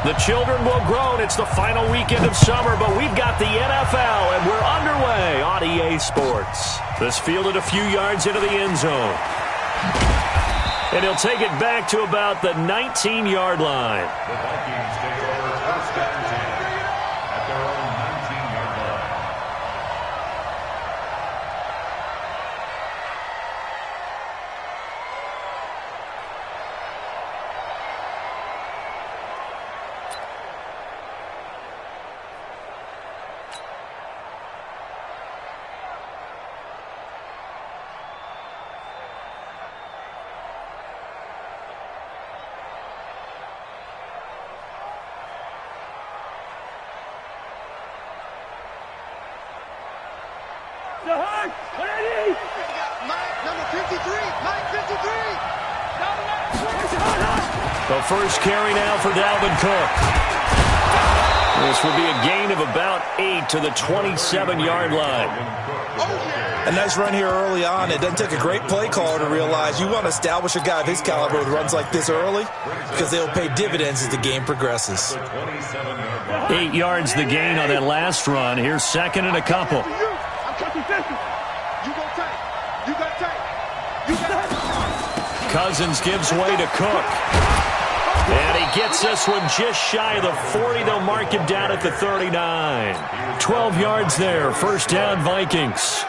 The children will groan. It's the final weekend of summer, but we've got the NFL, and we're underway on EA Sports. This fielded a few yards into the end zone. And he'll take it back to about the 19-yard line. The Vikings take over first and 10 at their own 19-yard line. The first carry now for Dalvin Cook. This will be a gain of about 8 to the 27-yard line. A nice run here early on. It doesn't take a great play caller to realize you want to establish a guy of his caliber with runs like this early because they'll pay dividends as the game progresses. 8 yards the gain on that last run. Here's second and a couple. Cousins gives way to Cook. And he gets this one just shy of the 40. They'll mark him down at the 39. 12 yards there. First down, Vikings.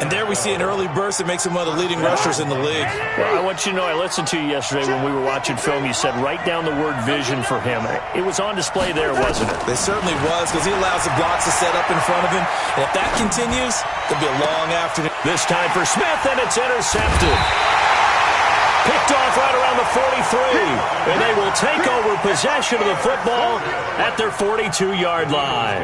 And there we see an early burst that makes him one of the leading rushers in the league. Well, I want you to know, I listened to you yesterday when we were watching film. You said write down the word vision for him. It was on display there, wasn't it? It certainly was, because he allows the blocks to set up in front of him. And if that continues, there'll be a long afternoon. This time for Smith, and it's intercepted. Picked off right around the 43. And they will take over possession of the football at their 42-yard line.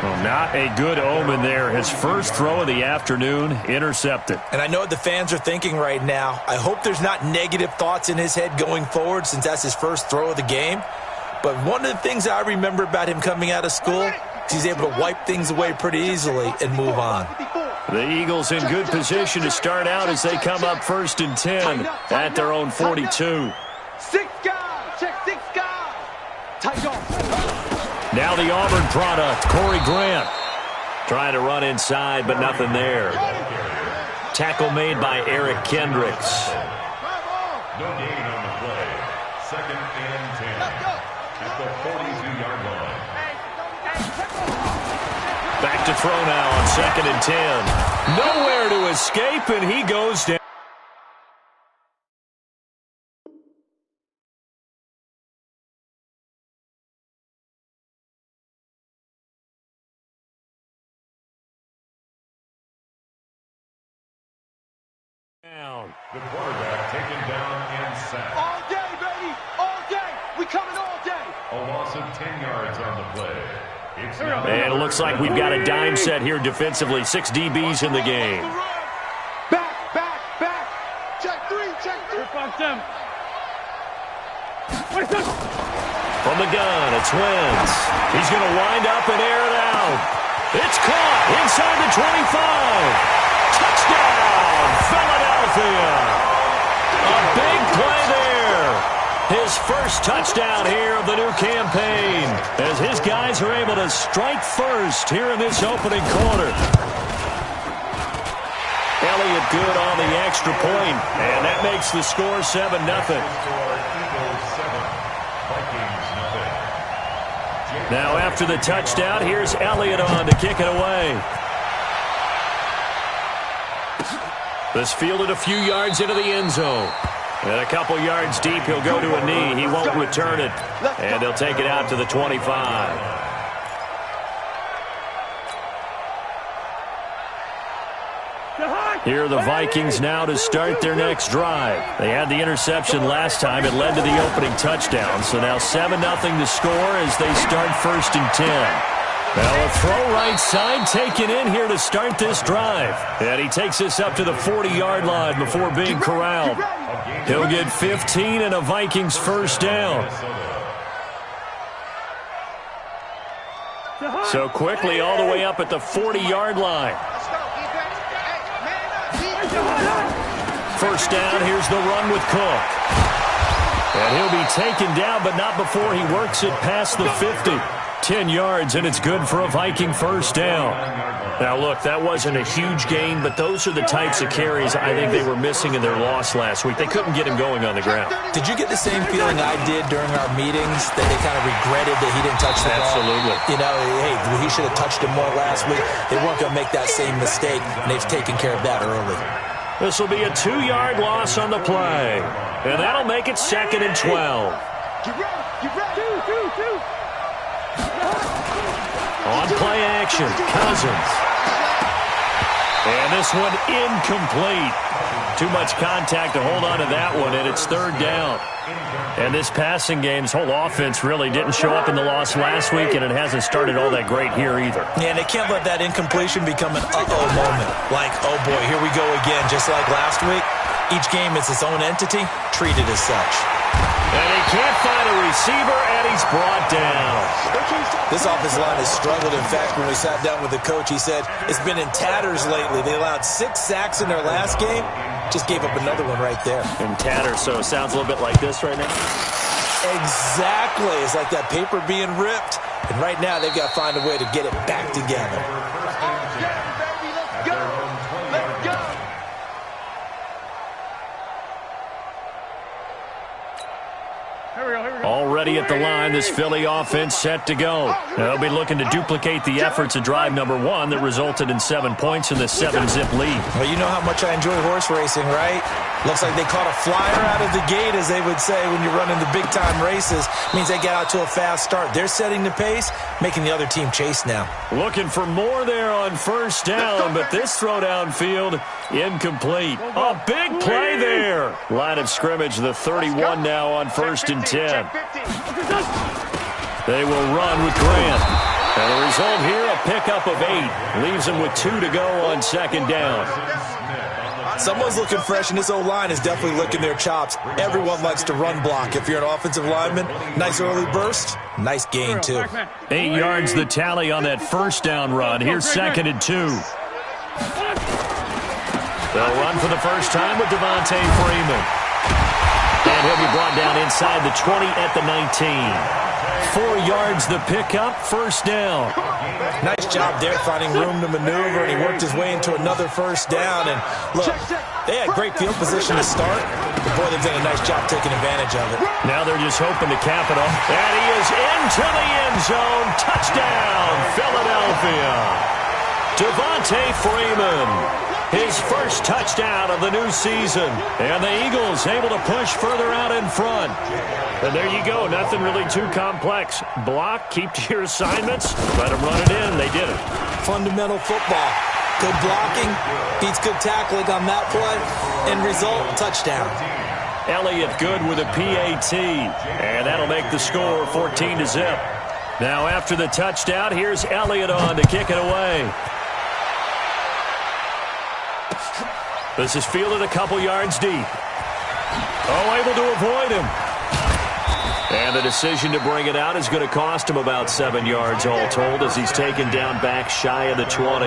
Well, not a good omen there. His first throw of the afternoon, intercepted. And I know what the fans are thinking right now. I hope there's not negative thoughts in his head going forward since that's his first throw of the game. But one of the things I remember about him coming out of school is he's able to wipe things away pretty easily and move on. The Eagles in good position to start out as they come up first and 10 at their own 42. 6 guys. Check 6 guys. Tight off. Now the Auburn product, Corey Grant. Trying to run inside, but nothing there. Tackle made by Eric Kendricks. No gain on the play. Second and 10 at the 42-yard line. Back to throw now on second and 10. Nowhere to escape, and he goes down. The quarterback taken down and sacked. All day, baby. All day. We coming all day. A loss of 10 yards on the play. It's now And it looks like we've got a dime set here defensively. 6 DBs in the game. Back. Check 3. Fuck them. From the gun, it's Wentz. He's going to wind up and air it out. It's caught inside the 25. Touchdown, Philadelphia. A big play there. His first touchdown here of the new campaign as his guys are able to strike first here in this opening quarter. Elliott good on the extra point, and that makes the score 7-0. Now after the touchdown, here's Elliott on to kick it away. This fielded a few yards into the end zone. And a couple yards deep, he'll go to a knee. He won't return it. And he'll take it out to the 25. Here are the Vikings now to start their next drive. They had the interception last time. It led to the opening touchdown. So now 7-0 to score as they start first and 10. Well, a throw right side taken in here to start this drive. And he takes this up to the 40-yard line before being corralled. He'll get 15 and a Vikings first down. So quickly all the way up at the 40-yard line. First down, here's the run with Cook. And he'll be taken down, but not before he works it past the 50. 10 yards, and it's good for a Viking first down. Now, look, that wasn't a huge gain, but those are the types of carries I think they were missing in their loss last week. They couldn't get him going on the ground. Did you get the same feeling I did during our meetings, that they kind of regretted that he didn't touch the ball? Absolutely. You know, hey, he should have touched him more last week. They weren't going to make that same mistake, and they've taken care of that early. This will be a 2-yard loss on the play, and that'll make it 2nd and 12. Get ready. Two. On play action, Cousins. And this one incomplete. Too much contact to hold on to that one, and it's 3rd down. And this passing game's whole offense really didn't show up in the loss last week, and it hasn't started all that great here either. Yeah, and they can't let that incompletion become an uh-oh moment. Like, oh boy, here we go again, just like last week. Each game is its own entity, treated as such. And he can't find a receiver, and he's brought down. This offensive line has struggled. In fact, when we sat down with the coach, he said it's been in tatters lately. They allowed 6 sacks in their last game. Just gave up another one right there. In tatters, so it sounds a little bit like this right now. Exactly. It's like that paper being ripped. And right now, they've got to find a way to get it back together. Already at the line, this Philly offense set to go. They'll be looking to duplicate the efforts of drive number 1 that resulted in 7 points in the 7-zip lead. Well, you know how much I enjoy horse racing, right? Looks like they caught a flyer out of the gate, as they would say when you're running the big-time races. Means they get out to a fast start. They're setting the pace, making the other team chase now. Looking for more there on 1st down, but this throw downfield, incomplete. A big play there. Line of scrimmage, the 31 now on 1st and 10. They will run with Grant. And the result here, a pickup of 8. Leaves them with 2 to go on 2nd down. Someone's looking fresh, and this O-line is definitely licking their chops. Everyone likes to run block. If you're an offensive lineman, nice early burst, nice gain, too. 8 yards the tally on that 1st down run. Here's 2nd and 2. They'll run for the first time with Devontae Freeman. And he'll be brought down inside the 20 at the 19. 4 yards the pickup, 1st down. Nice job there finding room to maneuver, and he worked his way into another 1st down. And look, they had great field position to start, but boy, they've done a nice job taking advantage of it. Now they're just hoping to cap it off. And he is into the end zone. Touchdown, Philadelphia. Devontae Freeman, his first touchdown of the new season. And the Eagles able to push further out in front. And there you go. Nothing really too complex. Block, keep to your assignments, let them run it in. They did it. Fundamental football. Good blocking, beats good tackling on that play. End result, touchdown. Elliott good with a PAT. And that'll make the score 14-0. Now after the touchdown, here's Elliott on to kick it away. This is fielded a couple yards deep. Oh, able to avoid him. And the decision to bring it out is going to cost him about 7 yards all told, as he's taken down back shy of the 20.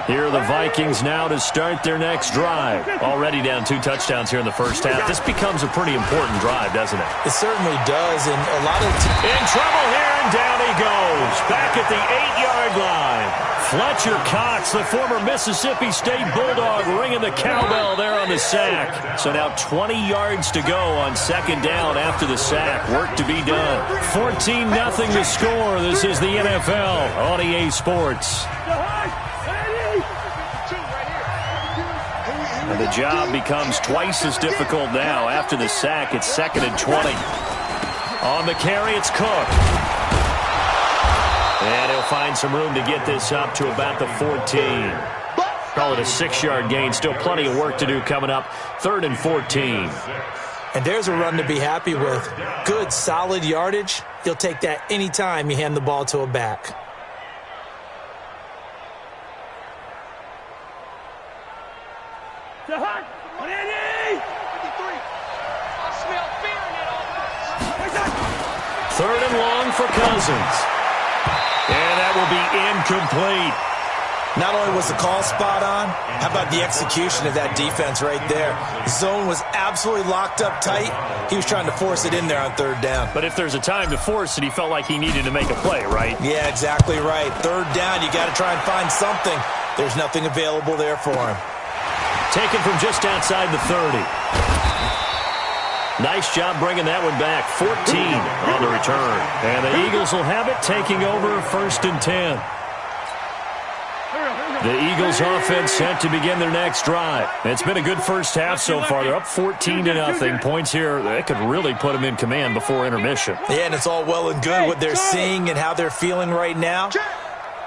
Here are the Vikings now to start their next drive. Already down 2 touchdowns here in the first half. This becomes a pretty important drive, doesn't it? It certainly does, and a lot of... In trouble here, and down he goes. Back at the 8-yard line. Fletcher Cox, the former Mississippi State Bulldog, ringing the cowbell there on the sack. So now 20 yards to go on 2nd down after the sack. Work to be done. 14-0 the score. This is the NFL on EA Sports. And the job becomes twice as difficult now. After the sack, it's 2nd and 20. On the carry, it's Cook. And he'll find some room to get this up to about the 14. Call it a 6-yard gain. Still plenty of work to do coming up. 3rd and 14. And there's a run to be happy with. Good, solid yardage. You'll take that anytime you hand the ball to a back. Third and long for Cousins. And that will be incomplete. Not only was the call spot on, how about the execution of that defense right there? Zone was absolutely locked up tight. He was trying to force it in there on third down. But if there's a time to force it, he felt like he needed to make a play, right? Yeah, exactly right. Third down, you got to try and find something. There's nothing available there for him. Taken from just outside the 30. Nice job bringing that one back. 14 on the return. And the Eagles will have it, taking over 1st and 10. The Eagles offense set to begin their next drive. It's been a good first half so far. They're up 14-0. Points here, that could really put them in command before intermission. Yeah, and it's all well and good what they're seeing and how they're feeling right now.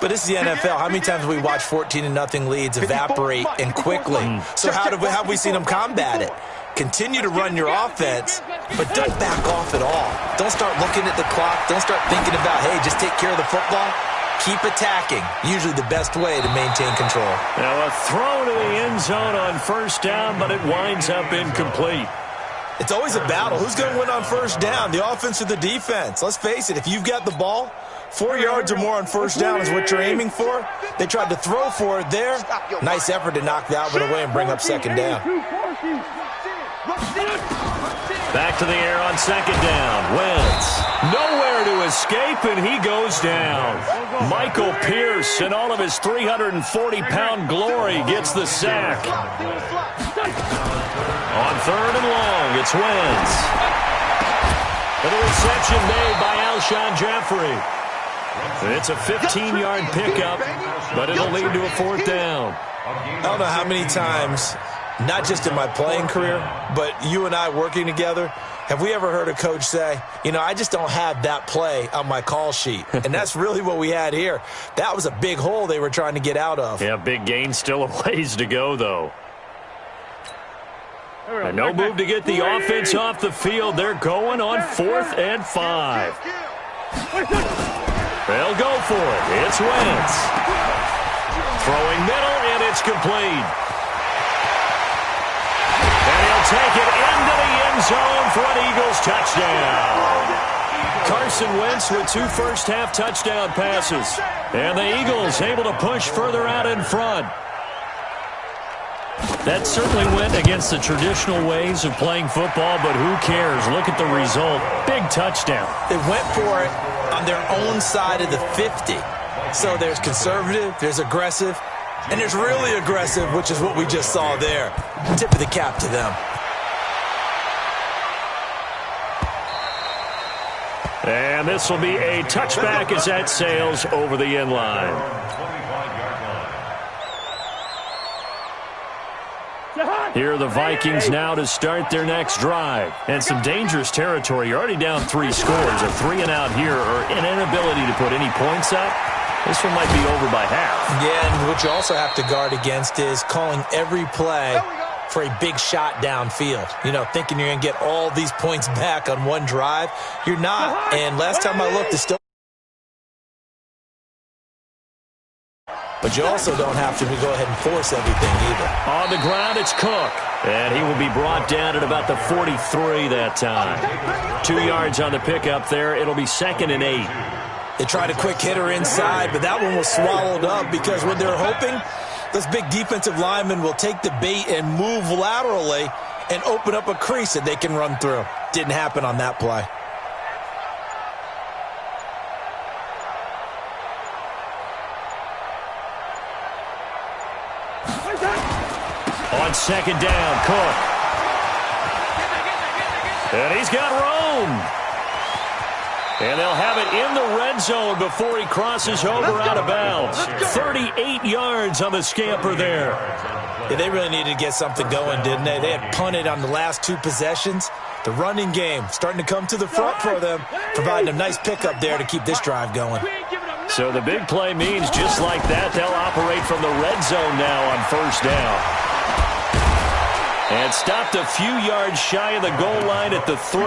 But this is the NFL. How many times have we watched 14-0 leads evaporate and quickly? So how have we seen them combat it? Continue to run your offense, but don't back off at all. Don't start looking at the clock. Don't start thinking about, hey, just take care of the football. Keep attacking. Usually the best way to maintain control. Now a throw to the end zone on first down, but it winds up incomplete. It's always a battle. Who's going to win on first down, the offense or the defense? Let's face it, if you've got the ball, 4 yards or more on first down is what you're aiming for. They tried to throw for it there. Nice effort to knock that one away and bring up second down. Back to the air on second down. Wentz. Nowhere to escape, and he goes down. Michael Pierce, in all of his 340-pound glory, gets the sack. On third and long, it's Wentz. And the reception made by Alshon Jeffrey. It's a 15-yard pickup, but it'll lead to a fourth down. I don't know how many times, not just in my playing career, but you and I working together, have we ever heard a coach say, you know, I just don't have that play on my call sheet. And that's really what we had here. That was a big hole they were trying to get out of. Yeah, big gain, still a ways to go, though. And no move to get the offense off the field. They're going on 4th and 5. They'll go for it. It's Wentz. Throwing middle, and it's complete. And he'll take it into the end zone for an Eagles touchdown. Carson Wentz with 2 first-half touchdown passes. And the Eagles able to push further out in front. That certainly went against the traditional ways of playing football, but who cares? Look at the result. Big touchdown. They went for it on their own side of the 50. So there's conservative, there's aggressive, and there's really aggressive, which is what we just saw there. Tip of the cap to them. And this will be a touchback as that sails over the end line. Here are the Vikings now to start their next drive. And some dangerous territory. You're already down 3 scores. A 3-and-out here or an inability to put any points up. This one might be over by half. Yeah, and what you also have to guard against is calling every play for a big shot downfield. You know, thinking you're going to get all these points back on one drive. You're not. And last time I looked, it's still. But you also don't have to go ahead and force everything either. On the ground, it's Cook. And he will be brought down at about the 43 that time. 2 yards on the pickup there. It'll be 2nd and 8. They tried a quick hitter inside, but that one was swallowed up because what they're hoping, this big defensive lineman will take the bait and move laterally and open up a crease that they can run through. Didn't happen on that play. On second down, Cook. And he's got room. And they'll have it in the red zone before he crosses over out of bounds. 38 yards on the scamper there. Yeah, they really needed to get something going, didn't they? They had punted on the last 2 possessions. The running game starting to come to the front for them, providing a nice pickup there to keep this drive going. So the big play means just like that, they'll operate from the red zone now on first down. And stopped a few yards shy of the goal line at the 3.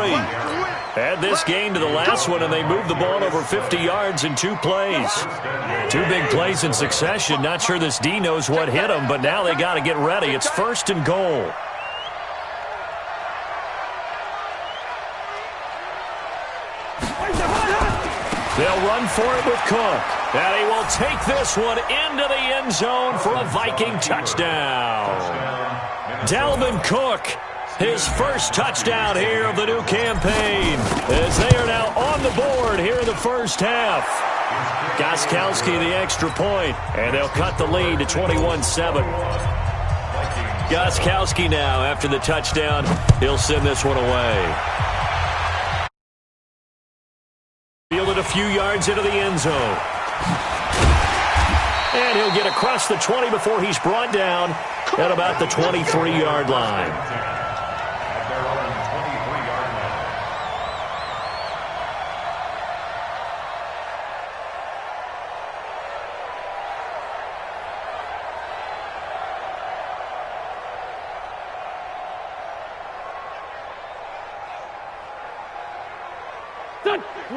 Add this game to the last one, and they moved the ball over 50 yards in 2 plays. 2 big plays in succession. Not sure this D knows what hit them, but now they got to get ready. It's 1st and goal. They'll run for it with Cook. And he will take this one into the end zone for a Viking touchdown. Dalvin Cook, his first touchdown here of the new campaign, as they are now on the board here in the first half. Gostkowski the extra point, and they'll cut the lead to 21-7. Gostkowski now, after the touchdown, he'll send this one away. Fielded a few yards into the end zone. And he'll get across the 20 before he's brought down at about the 23-yard line.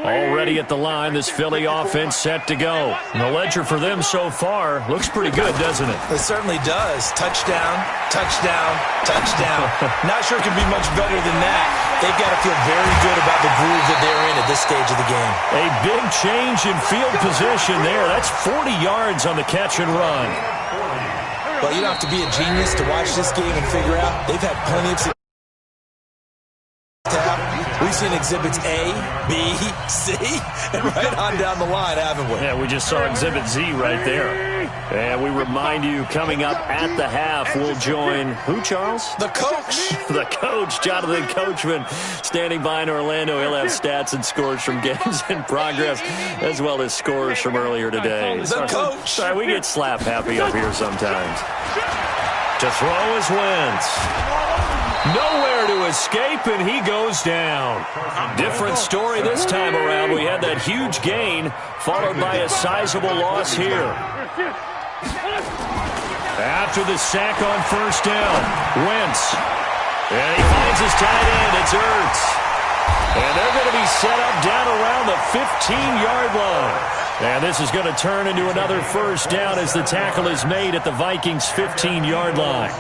Already at the line, this Philly offense set to go. And the ledger for them so far looks pretty good, doesn't it? It certainly does. Touchdown, touchdown, touchdown. Not sure it can be much better than that. They've got to feel very good about the groove that they're in at this stage of the game. A big change in field position there. That's 40 yards on the catch and run. Well, you don't have to be a genius to watch this game and figure out they've had plenty of success. We've seen exhibits A, B, C, and right on down the line, haven't we? Yeah, we just saw exhibit Z right there. And we remind you, coming up at the half, we'll join who, Charles? The coach. The coach, Jonathan Coachman, standing by in Orlando. He'll have stats and scores from games in progress, as well as scores from earlier today. The coach. Sorry, we get slap happy up here sometimes. To throw is Wentz. Nowhere to escape, and he goes down. Different story this time around. We had that huge gain, followed by a sizable loss here. After the sack on first down, Wentz. And he finds his tight end. It's Ertz. And they're going to be set up down around the 15-yard line. And this is going to turn into another first down as the tackle is made at the Vikings' 15-yard line.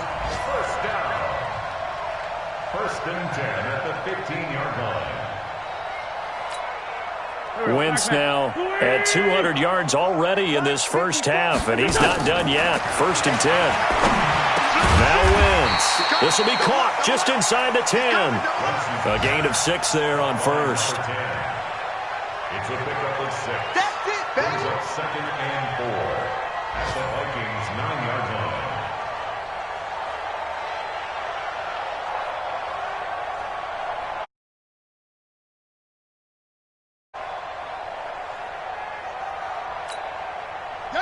First and 10 at the 15-yard line. Wentz now at 200 yards already in this first half, and he's not done yet. First and 10. Now Wentz. This will be caught just inside the 10. A gain of 6 there on first. It's a pickup of 6. Brings up second and 4 at the Vikings' 9-yard line.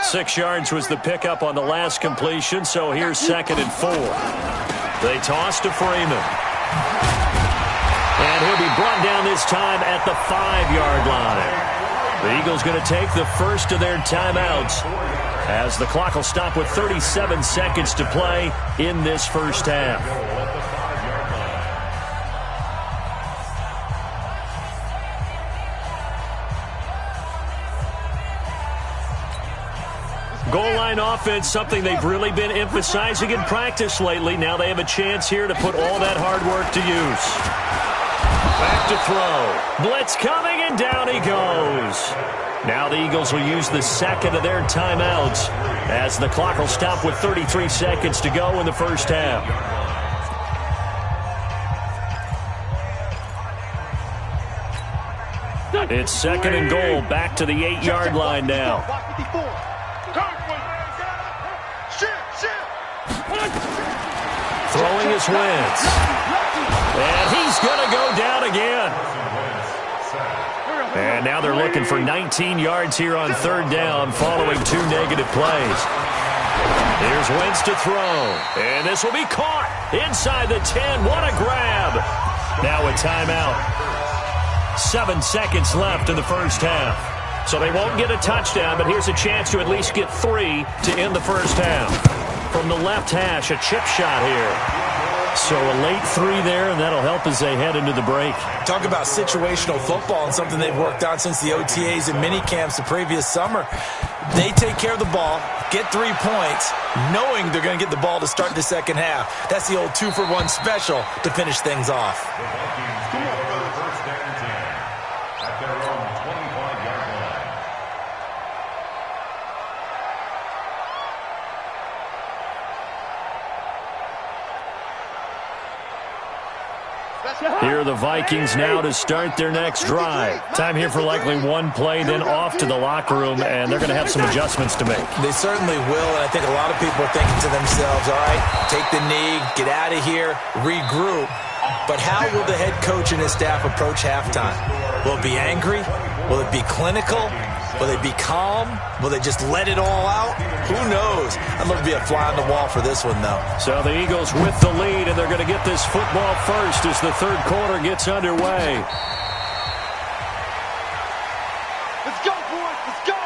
Six yards was the pickup on the last completion, so here's second and 4. They toss to Freeman. And he'll be brought down this time at the 5-yard line. The Eagles going to take the first of their timeouts as the clock will stop with 37 seconds to play in this first half. Goal line offense, something they've really been emphasizing in practice lately. Now they have a chance here to put all that hard work to use. Back to throw. Blitz coming, and down he goes. Now the Eagles will use the second of their timeouts as the clock will stop with 33 seconds to go in the first half. It's second and goal, back to the 8-yard line now. Throwing is Wentz. And he's going to go down again. And now they're looking for 19 yards here on third down following 2 negative plays. Here's Wentz to throw. And this will be caught inside the 10. What a grab. Now a timeout. 7 seconds left in the first half. So they won't get a touchdown, but here's a chance to at least get 3 to end the first half. From the left hash, a chip shot here. So a late 3 there, and that'll help as they head into the break. Talk about situational football and something they've worked on since the OTAs and mini camps the previous summer. They take care of the ball, get 3 points, knowing they're going to get the ball to start the second half. That's the old 2-for-1 special to finish things off. The Vikings go for first and 10 at their own 25-yard line. Here are the Vikings now to start their next drive. Time here for likely one play, then off to the locker room, and they're going to have some adjustments to make. They certainly will, and I think a lot of people are thinking to themselves, all right, take the knee, get out of here, regroup. But how will the head coach and his staff approach halftime? Will it be angry? Will it be clinical? Will they be calm? Will they just let it all out? Who knows? I'm going to be a fly on the wall for this one, though. So the Eagles with the lead, and they're going to get this football first as the third quarter gets underway. Let's go, boys. Let's go.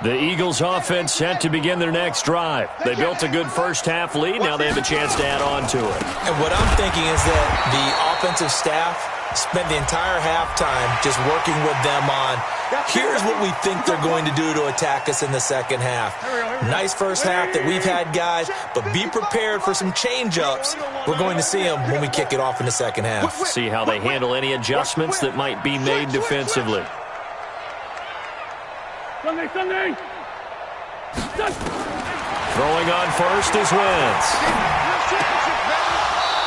The Eagles offense set to begin their next drive. They built a good first-half lead. Now they have a chance to add on to it. And what I'm thinking is that the offensive staff spent the entire halftime just working with them on, here's what we think they're going to do to attack us in the second half. Nice first half that we've had, guys, but be prepared for some change-ups. We're going to see them when we kick it off in the second half. See how they handle any adjustments that might be made defensively. Sunday. Throwing on first is Wentz.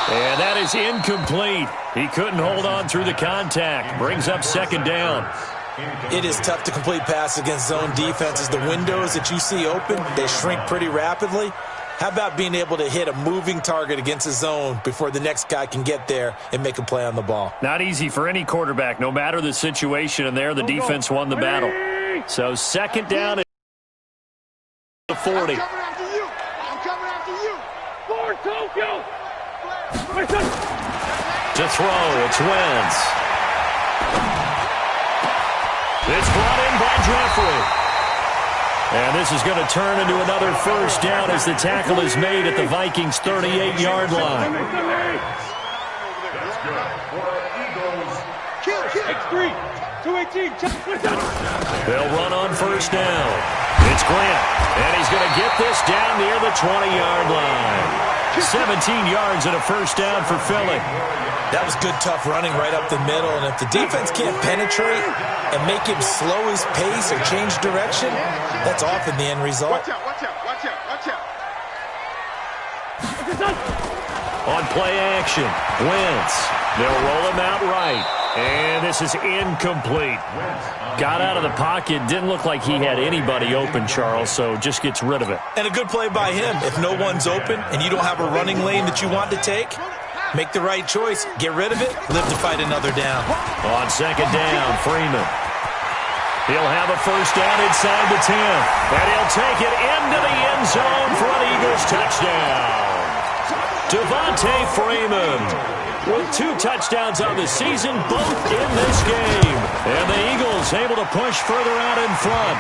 And that is incomplete. He couldn't hold on through the contact. Brings up second down. It is tough to complete passes against zone defenses. The windows that you see open, they shrink pretty rapidly. How about being able to hit a moving target against a zone before the next guy can get there and make a play on the ball? Not easy for any quarterback, no matter the situation, and there the defense won the battle. So second down at the 40. I'm coming after you. I'm coming after you. Forward, Tokyo. To throw, it's Wentz. It's brought in by Jeffrey. And this is going to turn into another first down as the tackle is made at the Vikings' 38-yard line. Kill. 218. They'll run on first down. It's Grant, and he's going to get this down near the 20-yard line. 17 yards and a first down for Philly. That was good, tough running right up the middle, and if the defense can't penetrate and make him slow his pace or change direction, that's often the end result. Watch out. On play action, Wentz. They'll roll him out right. And this is incomplete. Got out of the pocket. Didn't look like he had anybody open, Charles, so just gets rid of it. And a good play by him. If no one's open and you don't have a running lane that you want to take, make the right choice. Get rid of it. Live to fight another down. On second down, Freeman. He'll have a first down inside the 10. And he'll take it into the end zone for an Eagles touchdown. Devontae Freeman with 2 touchdowns on the season, both in this game. And the Eagles able to push further out in front.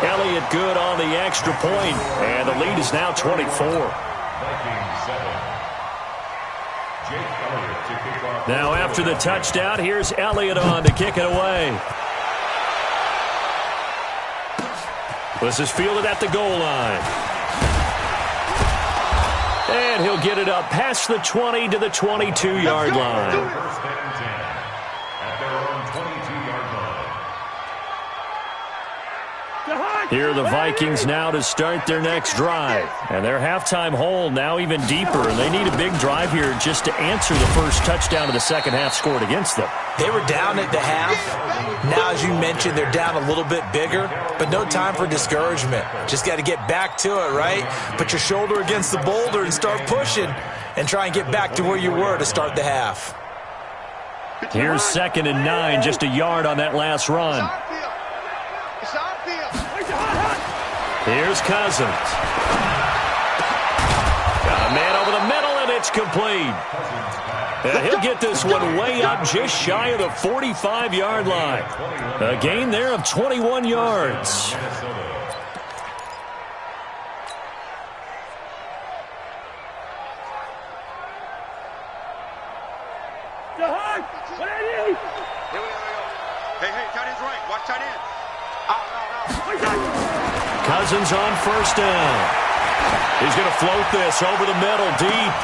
Elliott good on the extra point, and the lead is now 24. Now after the touchdown, here's Elliott on to kick it away. This is fielded at the goal line. And he'll get it up past the 20 to the 22-yard line. First and 10 at their own 22-yard line. Here are the Vikings now to start their next drive. And their halftime hole now even deeper. And they need a big drive here just to answer the first touchdown of the second half scored against them. They were down at the half. Now, as you mentioned, they're down a little bit bigger, but no time for discouragement. Just got to get back to it, right? Put your shoulder against the boulder and start pushing and try and get back to where you were to start the half. Here's 2nd and 9, just a yard on that last run. Here's Cousins. Got a man over the middle, and it's complete. And he'll get this one way up just shy of the 45-yard line. A gain there of 21 yards. Hey, tight end's right. Watch tight end. Cousins on first down. He's going to float this over the middle deep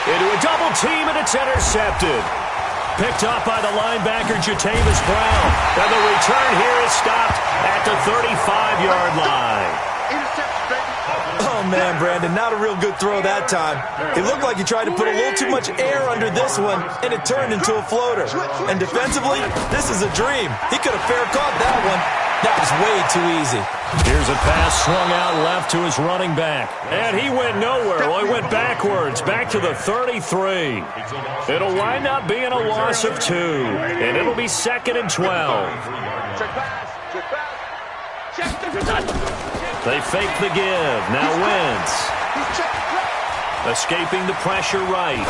into a double team, and it's intercepted. picked off by the linebacker, Jatavis Brown. And the return here is stopped at the 35-yard line. Oh, man, Brandon, not a real good throw that time. It looked like he tried to put a little too much air under this one, and it turned into a floater. And defensively, this is a dream. He could have fair caught that one. That was way too easy. Here's a pass swung out left to his running back. And he went nowhere. Well, he went backwards, back to the 33. It'll wind up being a loss of 2, and it'll be 2nd and 12. They fake the give. Now Wentz. Escaping the pressure right.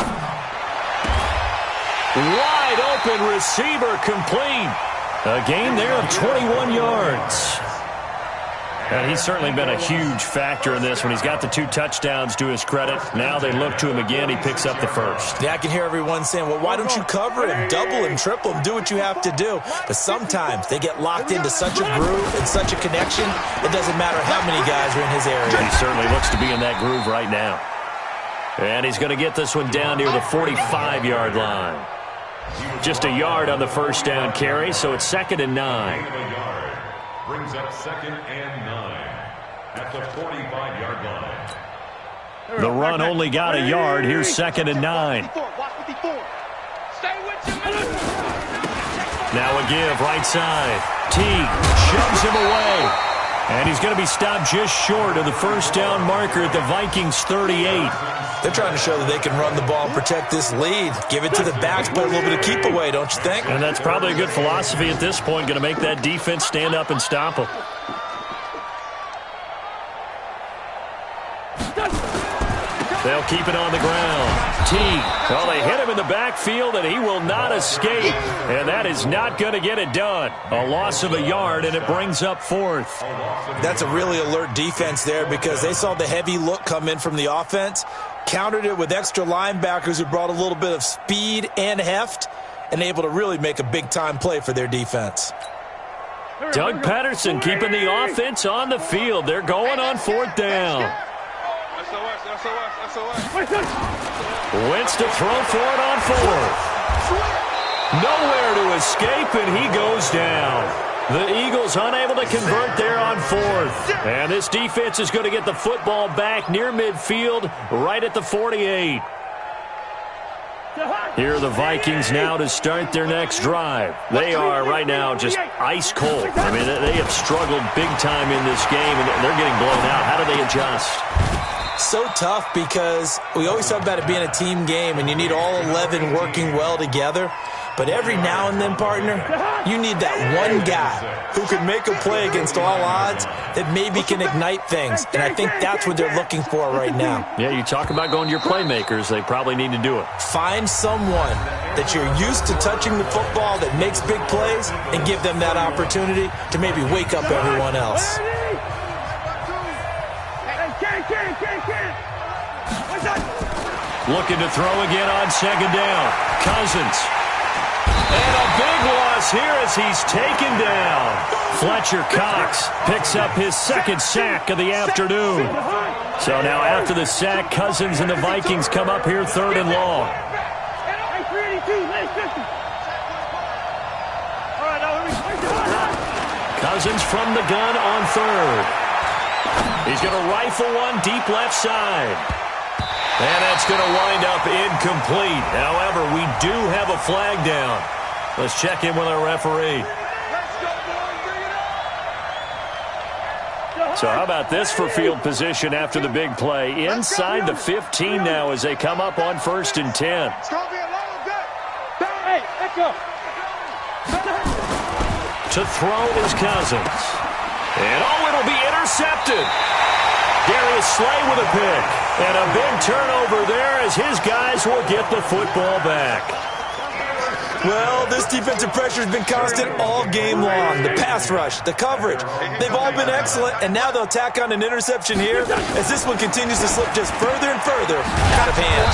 Wide open receiver complete. A gain there of 21 yards. And he's certainly been a huge factor in this when he's got the 2 touchdowns to his credit. Now they look to him again. He picks up the first. Yeah, I can hear everyone saying, well, why don't you cover him, double him, triple him, do what you have to do. But sometimes they get locked into such a groove and such a connection, it doesn't matter how many guys are in his area. He certainly looks to be in that groove right now. And he's going to get this one down near the 45-yard line. Just a yard on the first down carry, so it's 2nd and 9. Brings up 2nd and 9 at the 45-yard line. The run only got a yard. Here's 2nd and 9. Now a give right side. Teague shoves him away. And he's going to be stopped just short of the first down marker at the Vikings 38. They're trying to show that they can run the ball and protect this lead. Give it to the backs, play a little bit of keep away, don't you think? And that's probably a good philosophy at this point, going to make that defense stand up and stop them. They'll keep it on the ground. Teague. Well, they hit him in the backfield, and he will not escape. And that is not going to get it done. A loss of a yard, and it brings up 4th. That's a really alert defense there because they saw the heavy look come in from the offense, countered it with extra linebackers who brought a little bit of speed and heft, and able to really make a big-time play for their defense. Doug Patterson keeping the offense on the field. They're going on 4th down. Wentz to throw for it on 4th. Nowhere to escape, and he goes down. The Eagles unable to convert there on 4th. And this defense is going to get the football back near midfield, right at the 48. Here are the Vikings now to start their next drive. They are right now just ice cold. I mean, they have struggled big time in this game, and they're getting blown out. How do they adjust? So tough because we always talk about it being a team game and you need all 11 working well together. But every now and then, partner, you need that one guy who can make a play against all odds that maybe can ignite things. And I think that's what they're looking for right now. Yeah, you talk about going to your playmakers. They probably need to do it. Find someone that you're used to touching the football that makes big plays and give them that opportunity to maybe wake up everyone else. Looking to throw again on 2nd down. Cousins. And a big loss here as he's taken down. Fletcher Cox picks up his 2nd sack of the afternoon. So now after the sack, Cousins and the Vikings come up here 3rd and long. Cousins from the gun on 3rd. He's going to rifle one deep left side. And that's going to wind up incomplete. However, we do have a flag down. Let's check in with our referee. So how about this for field position after the big play? Inside the 15 now as they come up on 1st and 10. To throw is Cousins. And it'll be intercepted. Darius Slay with a pick. And a big turnover there as his guys will get the football back. Well, this defensive pressure has been constant all game long. The pass rush, the coverage, they've all been excellent, and now they'll tack on an interception here as this one continues to slip just further and further out of hand.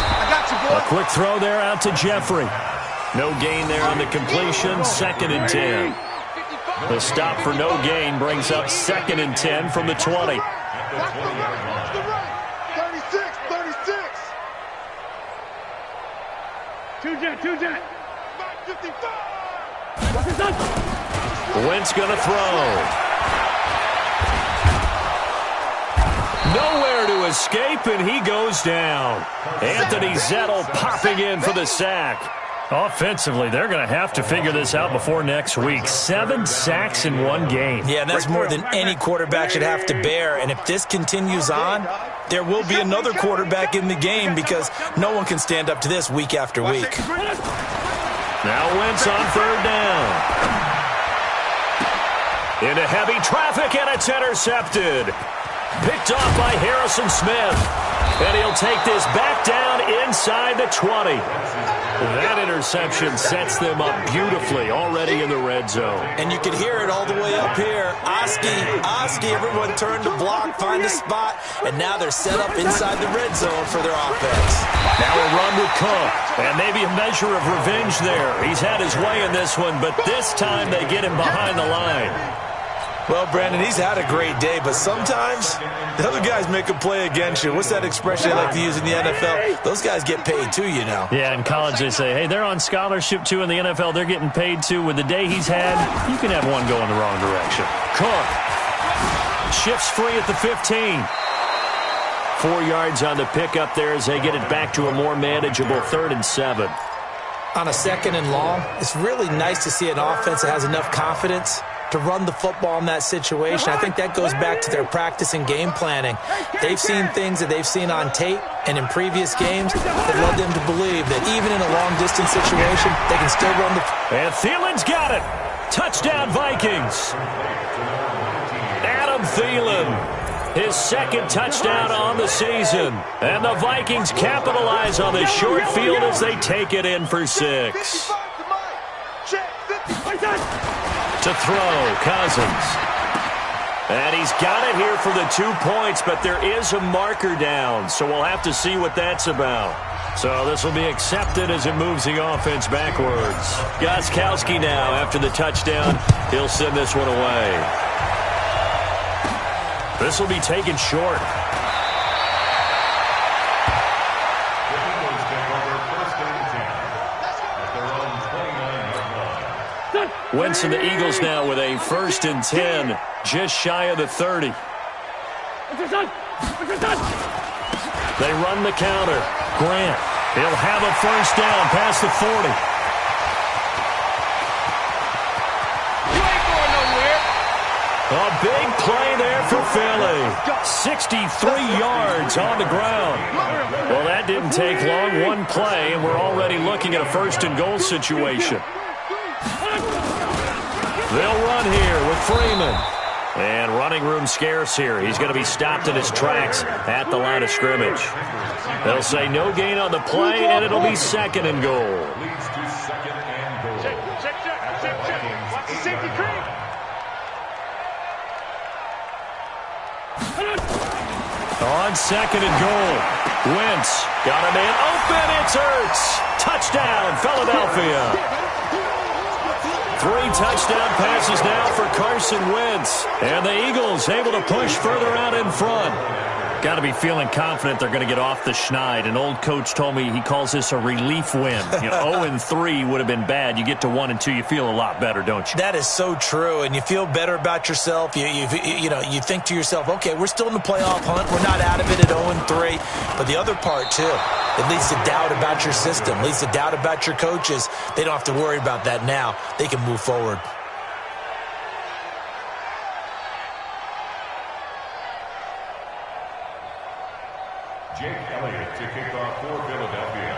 A quick throw there out to Jeffrey. No gain there on the completion, 2nd and 10. The stop for no gain brings up 2nd and 10 from the 20. 2 jet. Wentz going to throw. Nowhere to escape, and he goes down. Anthony Zettel popping in for the sack. Offensively, they're going to have to figure this out before next week. 7 sacks in one game. Yeah, that's more than any quarterback should have to bear. And if this continues on, there will be another quarterback in the game because no one can stand up to this week after week. Now Wentz on 3rd down. Into heavy traffic, and it's intercepted. Picked off by Harrison Smith. And he'll take this back down inside the 20. That interception sets them up beautifully already in the red zone. And you can hear it all the way up here. Oski, everyone turned to block, find a spot, and now they're set up inside the red zone for their offense. Now a run with Cook, and maybe a measure of revenge there. He's had his way in this one, but this time they get him behind the line. Well, Brandon, he's had a great day, but sometimes the other guys make a play against you. What's that expression they like to use in the NFL? Those guys get paid too, you know. Yeah, in college they say, hey, they're on scholarship too. In the NFL, they're getting paid too. With the day he's had, you can have one go in the wrong direction. Cook shifts free at the 15. 4 yards on the pickup there as they get it back to a more manageable 3rd and 7. On a 2nd and long, it's really nice to see an offense that has enough confidence to run the football in that situation. I think that goes back to their practice and game planning. They've seen things that they've seen on tape and in previous games that led them to believe that even in a long-distance situation, they can still run the... And Thielen's got it. Touchdown, Vikings. Adam Thielen, his 2nd touchdown on the season. And the Vikings capitalize on this short field as they take it in for 6. To throw, Cousins. And he's got it here for the 2 points, but there is a marker down, so we'll have to see what that's about. So this will be accepted as it moves the offense backwards. Gostkowski now, after the touchdown, he'll send this one away. This will be taken short. Wentz and the Eagles now with a 1st and 10, just shy of the 30. They run the counter. Grant, he'll have a 1st down past the 40. A big play there for Philly. 63 yards on the ground. Well, that didn't take long. One play, and we're already looking at a 1st and goal situation. They'll run here with Freeman. And running room scarce here. He's going to be stopped in his tracks at the line of scrimmage. They'll say no gain on the play, and it'll be 2nd and goal. Leads to 2nd and goal. Check. Watch the safety cream. On 2nd and goal. Wentz got a man open. It's Ertz. Touchdown, Philadelphia. 3 touchdown passes now for Carson Wentz. And the Eagles able to push further out in front. Got to be feeling confident they're going to get off the schneid. An old coach told me he calls this a relief win. 0-3 would have been bad. You get to 1-2, you feel a lot better, don't you? That is so true, and you feel better about yourself. You think to yourself, okay, we're still in the playoff hunt. We're not out of it at 0-3. But the other part, too, it leads to doubt about your system, leads to doubt about your coaches. They don't have to worry about that now. They can move forward. Jake Elliott to kick off for Philadelphia.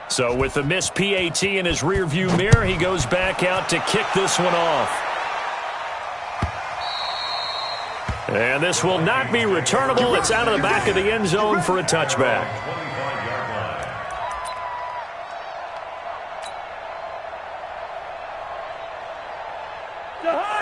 So with the missed PAT in his rearview mirror, he goes back out to kick this one off. And this will not be returnable. It's out of the back of the end zone for a touchback.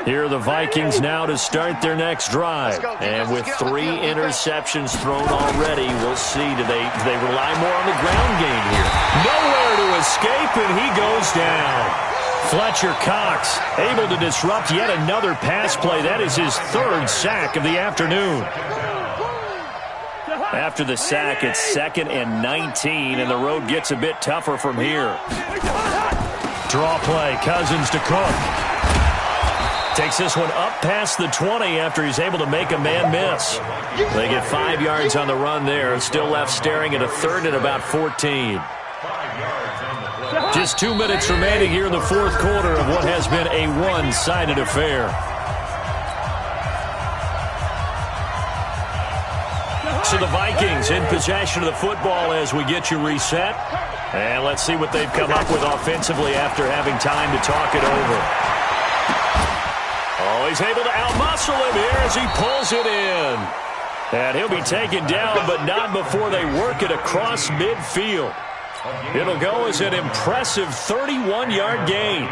Here are the Vikings now to start their next drive. And with 3 interceptions thrown already, we'll see. Do they rely more on the ground game here? Nowhere to escape, and he goes down. Fletcher Cox able to disrupt yet another pass play. That is his 3rd sack of the afternoon. After the sack, it's 2nd and 19, and the road gets a bit tougher from here. Draw play, Cousins to Cook. Takes this one up past the 20 after he's able to make a man miss. They get 5 yards on the run there. Still left staring at a 3rd and about 14. Just 2 minutes remaining here in the 4th quarter of what has been a one-sided affair. So the Vikings in possession of the football as we get you reset. And let's see what they've come up with offensively after having time to talk it over. Oh, he's able to outmuscle him here as he pulls it in. And he'll be taken down, but not before they work it across midfield. It'll go as an impressive 31-yard gain.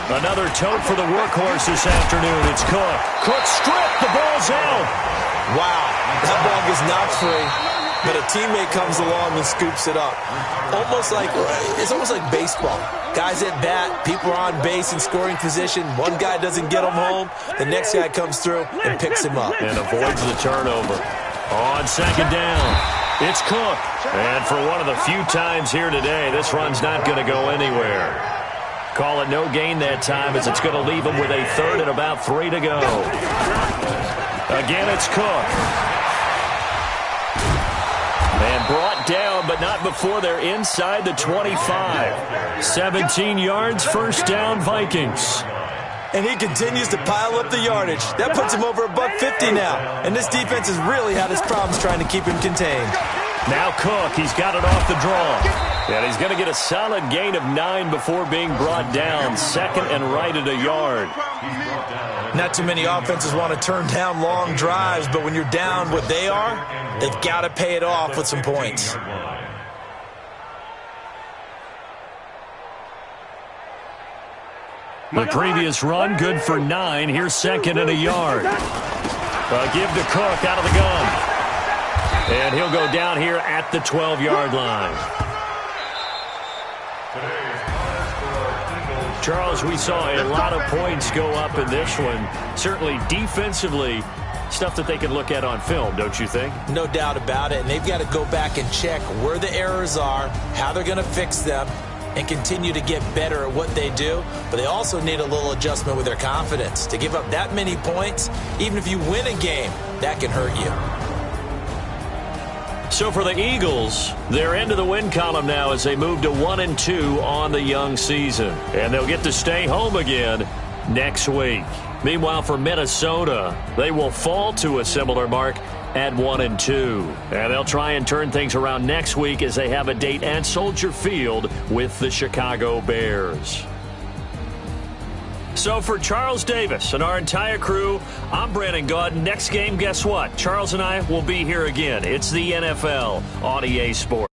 Another tote for the workhorse this afternoon. It's Cook. Cook stripped. The ball's out. Wow, that ball gets knocked free, but a teammate comes along and scoops it up. It's almost like baseball. Guys at bat, people are on base in scoring position. One guy doesn't get him home. The next guy comes through and picks him up. And avoids the turnover. On 2nd down, it's Cook. And for one of the few times here today, this run's not going to go anywhere. Call it no gain that time as it's going to leave him with a 3rd and about 3 to go. Again, it's Cook. And brought down, but not before they're inside the 25. 17 yards, 1st down, Vikings. And he continues to pile up the yardage. That puts him over $150 now. And this defense has really had his problems trying to keep him contained. Now Cook, he's got it off the draw. And he's going to get a solid gain of 9 before being brought down. 2nd and right at a yard. Not too many offenses want to turn down long drives, but when you're down what they are, they've got to pay it off with some points. The previous run, good for 9. Here's 2nd and a yard. Give to Cook out of the gun. And he'll go down here at the 12-yard line. Charles, we saw a lot of points go up in this one. Certainly defensively, stuff that they can look at on film, don't you think? No doubt about it. And they've got to go back and check where the errors are, how they're going to fix them, and continue to get better at what they do. But they also need a little adjustment with their confidence. To give up that many points, even if you win a game, that can hurt you. So for the Eagles, they're into the win column now as they move to 1-2 on the young season. And they'll get to stay home again next week. Meanwhile, for Minnesota, they will fall to a similar mark at 1-2. And they'll try and turn things around next week as they have a date at Soldier Field with the Chicago Bears. So for Charles Davis and our entire crew, I'm Brandon Gaudin. Next game, guess what? Charles and I will be here again. It's the NFL on EA Sports.